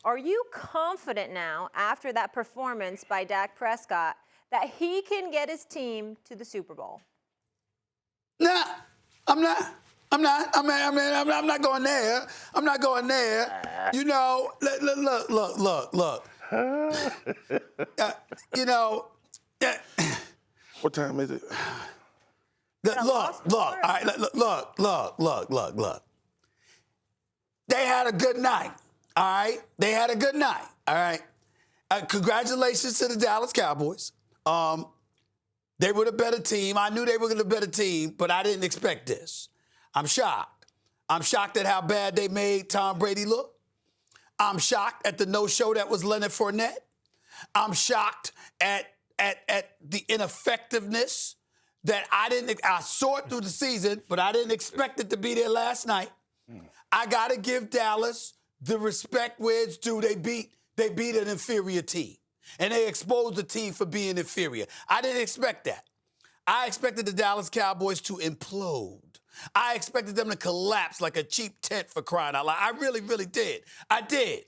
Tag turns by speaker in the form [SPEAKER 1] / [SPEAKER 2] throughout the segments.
[SPEAKER 1] Are you confident now, after that performance by Dak Prescott, that he can get his team to the Super Bowl?
[SPEAKER 2] Nah, I'm not. I'm not going there. I'm not going there. You know, look. You know.
[SPEAKER 3] What time is it?
[SPEAKER 2] Look. All right, look. They had a good night. All right? They had a good night. All right? Congratulations to the Dallas Cowboys. They were the better team. I knew they were the better team, but I didn't expect this. I'm shocked. I'm shocked at how bad they made Tom Brady look. I'm shocked at the no-show that was Leonard Fournette. I'm shocked at the ineffectiveness that I saw it through the season, but I didn't expect it to be there last night. I got to give Dallas the respect where it's due. They beat an inferior team, and they exposed the team for being inferior. I didn't expect that. I expected the Dallas Cowboys to implode. I expected them to collapse like a cheap tent, for crying out loud. I really, really did. I did.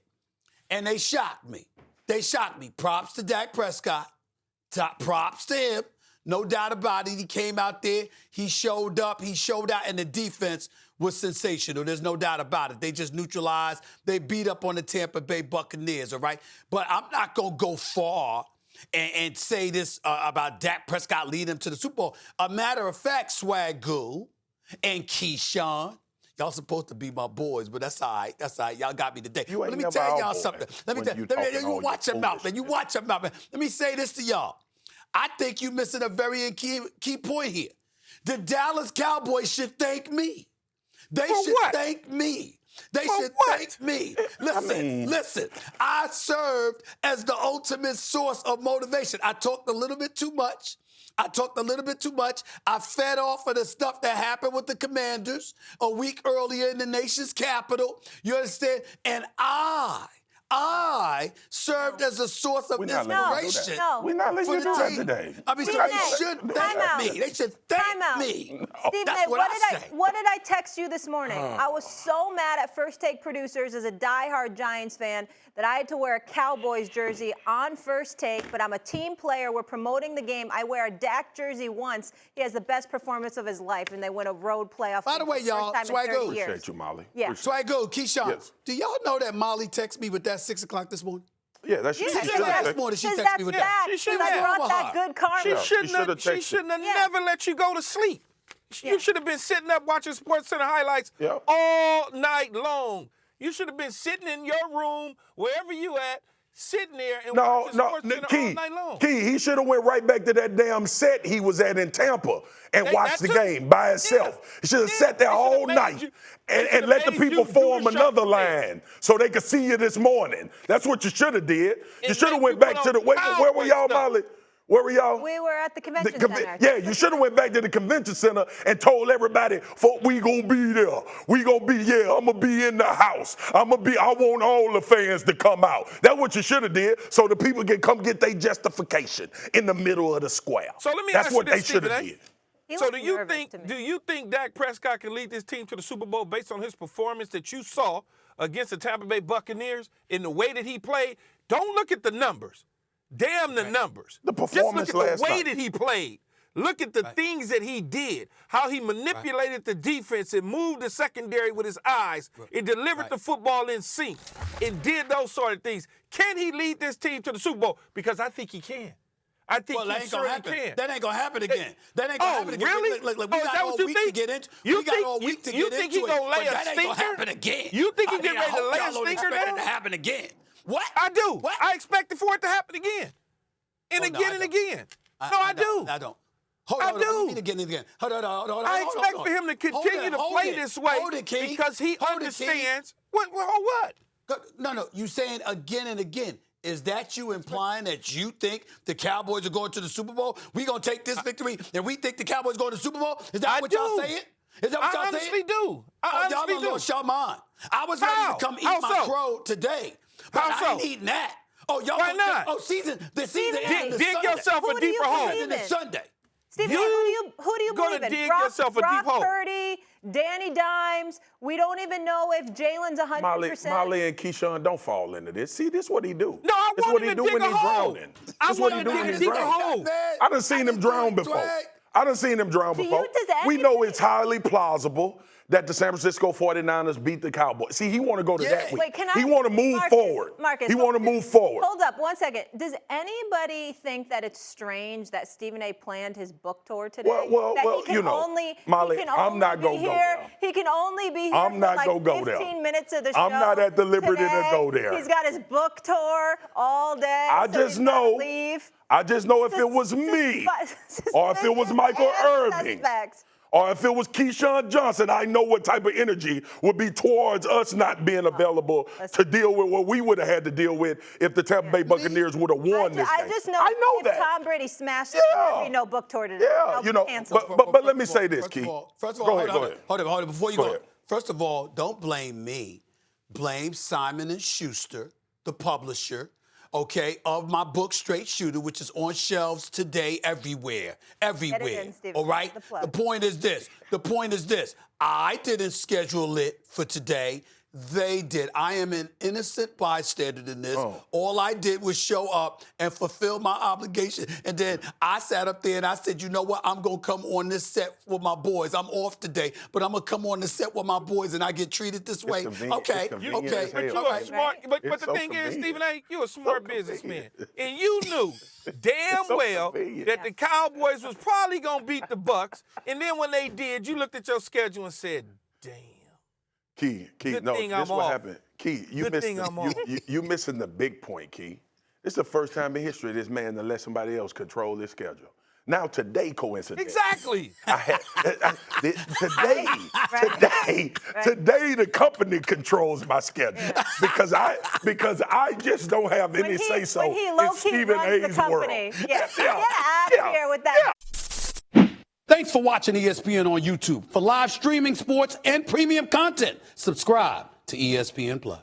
[SPEAKER 2] And they shocked me. They shocked me. Props to Dak Prescott. Props to him. No doubt about it. He came out there. He showed up. He showed out. And the defense was sensational. There's no doubt about it. They just neutralized. They beat up on the Tampa Bay Buccaneers, all right? But I'm not going to go far and say this about Dak Prescott leading them to the Super Bowl. A matter of fact, Swagoo and Keyshawn, y'all supposed to be my boys, but that's all right. That's all right. Y'all got me today.
[SPEAKER 3] You
[SPEAKER 2] But
[SPEAKER 3] ain't
[SPEAKER 2] let me
[SPEAKER 3] never
[SPEAKER 2] tell
[SPEAKER 3] our
[SPEAKER 2] y'all
[SPEAKER 3] boy
[SPEAKER 2] something. Let me
[SPEAKER 3] when
[SPEAKER 2] tell
[SPEAKER 3] you
[SPEAKER 2] you, watch your mouth, man. You watch your mouth, man. Let me say this to y'all. I think you're missing a very key point here. The Dallas Cowboys should thank me. They should thank me. They should thank me. Listen. I served as the ultimate source of motivation. I talked a little bit too much. I fed off of the stuff that happened with the Commanders a week earlier in the nation's capital. You understand? And I served as a source of inspiration.
[SPEAKER 3] We're not letting you do that today.
[SPEAKER 2] I mean, so they should thank me. They should thank me.
[SPEAKER 1] Stephen
[SPEAKER 2] That's
[SPEAKER 1] A.,
[SPEAKER 2] what I say.
[SPEAKER 1] what did I text you this morning? I was so mad at First Take Producers as a diehard Giants fan that I had to wear a Cowboys jersey on First Take, but I'm a team player. We're promoting the game. I wear a Dak jersey once. He has the best performance of his life, and they win a road playoff.
[SPEAKER 2] By the way, y'all,
[SPEAKER 3] Swagoo. Appreciate you, Molly.
[SPEAKER 1] Yeah.
[SPEAKER 2] Swagoo, Keyshawn,
[SPEAKER 3] Yes.
[SPEAKER 2] do y'all know that Molly texted me with that 6 o'clock this morning?
[SPEAKER 3] Yeah, that's
[SPEAKER 1] Yeah,
[SPEAKER 2] this morning she texted me with that.
[SPEAKER 1] She brought that good karma.
[SPEAKER 4] She shouldn't have never let you go to sleep. You should have been sitting up watching Sports Center highlights all night long. You should have been sitting in your room, wherever you at, sitting there and watching Sports Center all night long.
[SPEAKER 3] He should have went right back to that damn set he was at in Tampa and watched the game by himself. He should have sat there all night and let the people form another line so they could see you this morning. That's what you should have did. You should have went back to the where were y'all, Molly? Where were y'all?
[SPEAKER 1] We were at the convention center.
[SPEAKER 3] Yeah, you should have went back to the convention center and told everybody, we gonna be there. We gonna be, I'm gonna be in the house. I want all the fans to come out. That's what you should have did, so the people can come get their justification in the middle of the square.
[SPEAKER 4] So let me
[SPEAKER 3] That's
[SPEAKER 4] ask
[SPEAKER 3] what
[SPEAKER 4] you this,
[SPEAKER 3] they should have
[SPEAKER 4] Stephen
[SPEAKER 3] did.
[SPEAKER 4] So do you think Dak Prescott can lead this team to the Super Bowl based on his performance that you saw against the Tampa Bay Buccaneers in the way that he played? Don't look at the numbers. Damn the numbers.
[SPEAKER 3] The performance
[SPEAKER 4] Just look at
[SPEAKER 3] last
[SPEAKER 4] the way
[SPEAKER 3] night.
[SPEAKER 4] that he played. Look at the things that he did, how he manipulated the defense and moved the secondary with his eyes and delivered the football in sync and did those sort of things. Can he lead this team to the Super Bowl? Because I think he can. I think he certainly can.
[SPEAKER 2] That ain't gonna happen again. That ain't gonna happen again.
[SPEAKER 4] Really?
[SPEAKER 2] Look, we got all week to get into.
[SPEAKER 4] You
[SPEAKER 2] think
[SPEAKER 4] he gonna lay a
[SPEAKER 2] that ain't gonna happen again.
[SPEAKER 4] You think he get ready to lay a
[SPEAKER 2] stinker
[SPEAKER 4] stinker
[SPEAKER 2] down?
[SPEAKER 4] down?
[SPEAKER 2] To happen again. What?
[SPEAKER 4] I do.
[SPEAKER 2] What?
[SPEAKER 4] I expect for it to happen again. And again and again. I do.
[SPEAKER 2] I don't. Hold on. What do you mean again and again? Hold on.
[SPEAKER 4] I expect for him to continue to play this way because he understands. What?
[SPEAKER 2] No. You saying again and again. Is that you implying that you think the Cowboys are going to the Super Bowl? We going to take this victory and we think the Cowboys are going to the Super Bowl? Is that what y'all saying? Is that what y'all saying?
[SPEAKER 4] I honestly do.
[SPEAKER 2] Y'all done lost your mind. I was ready to come eat my crow today. But I ain't eating that. Oh, y'all.
[SPEAKER 4] Why not?
[SPEAKER 2] The season ends
[SPEAKER 4] Dig yourself a deeper hole.
[SPEAKER 2] Sunday.
[SPEAKER 1] Stephen, who do you
[SPEAKER 4] gonna
[SPEAKER 1] believe in?
[SPEAKER 4] dig
[SPEAKER 1] Brock,
[SPEAKER 4] yourself a
[SPEAKER 1] Brock
[SPEAKER 4] deep hole.
[SPEAKER 1] Purdy, Danny Dimes. We don't even know if Jalen's 100%.
[SPEAKER 3] Molly and Keyshawn don't fall into this. See, this is what he do.
[SPEAKER 4] No, I
[SPEAKER 3] This
[SPEAKER 4] want
[SPEAKER 3] what
[SPEAKER 4] him
[SPEAKER 3] he
[SPEAKER 4] to
[SPEAKER 3] do
[SPEAKER 4] dig
[SPEAKER 3] when
[SPEAKER 4] a
[SPEAKER 3] he's
[SPEAKER 4] hole.
[SPEAKER 3] drowning.
[SPEAKER 4] I
[SPEAKER 3] This what
[SPEAKER 4] want
[SPEAKER 3] he
[SPEAKER 4] him
[SPEAKER 3] do
[SPEAKER 4] to
[SPEAKER 3] when he's
[SPEAKER 4] dig a
[SPEAKER 3] drowning.
[SPEAKER 4] hole.
[SPEAKER 3] I done seen him drown before. I done seen him drown before. We know it's highly plausible that the San Francisco 49ers beat the Cowboys. See, he want to go to that week.
[SPEAKER 1] Wait, can
[SPEAKER 3] He want to move forward.
[SPEAKER 1] Marcus,
[SPEAKER 3] he want to move forward.
[SPEAKER 1] Hold up 1 second. Does anybody think that it's strange that Stephen A. planned his book tour today?
[SPEAKER 3] Well, Molly, I'm not going to go there.
[SPEAKER 1] He can only be here
[SPEAKER 3] I'm not
[SPEAKER 1] for like
[SPEAKER 3] gonna go there.
[SPEAKER 1] 15 minutes of the show.
[SPEAKER 3] I'm not at the liberty to
[SPEAKER 1] today.
[SPEAKER 3] go there.
[SPEAKER 1] He's got his book tour all day.
[SPEAKER 3] I
[SPEAKER 1] so
[SPEAKER 3] just
[SPEAKER 1] he's gotta
[SPEAKER 3] know.
[SPEAKER 1] leave.
[SPEAKER 3] I just know if it was me, or if it was Michael Irving, or if it was Keyshawn Johnson, I know what type of energy would be towards us not being available to deal with what we would have had to deal with if the Tampa Bay Buccaneers would have won this game.
[SPEAKER 1] I just know,
[SPEAKER 3] I know
[SPEAKER 1] if
[SPEAKER 3] that.
[SPEAKER 1] Tom Brady smashed it, there'd be no book tour today.
[SPEAKER 3] Yeah, you know, but let me say this, Key.
[SPEAKER 2] First of all,
[SPEAKER 3] go ahead.
[SPEAKER 2] Hold on, before you
[SPEAKER 3] Go
[SPEAKER 2] go.
[SPEAKER 3] ahead.
[SPEAKER 2] First of all, don't blame me. Blame Simon & Schuster, the publisher, okay, of my book, Straight Shooter, which is on shelves today everywhere. All right? The point is this. I didn't schedule it for today. They did. I am an innocent bystander in this. All I did was show up and fulfill my obligation. And then I sat up there and I said, you know what? I'm going to come on this set with my boys. I'm off today, but I'm going to come on the set with my boys and I get treated this way. Okay.
[SPEAKER 4] But you're a smart. But the thing is, Stephen A., you're a smart businessman, and you knew damn well that the Cowboys was probably gonna beat the Bucks. And then when they did, you looked at your schedule and said, "Damn."
[SPEAKER 3] Key,
[SPEAKER 4] Good
[SPEAKER 3] no,
[SPEAKER 4] thing
[SPEAKER 3] this
[SPEAKER 4] I'm
[SPEAKER 3] what
[SPEAKER 4] off.
[SPEAKER 3] happened. Key, you missing the big point, Key. It's the first time in history this man to let somebody else control this schedule. Now today, coincidentally.
[SPEAKER 4] Exactly.
[SPEAKER 3] Today, the company controls my schedule because I just don't have any say so in Stephen A's world.
[SPEAKER 1] Get out of here with that.
[SPEAKER 5] Thanks for watching ESPN on YouTube. For live streaming sports and premium content, subscribe to ESPN+.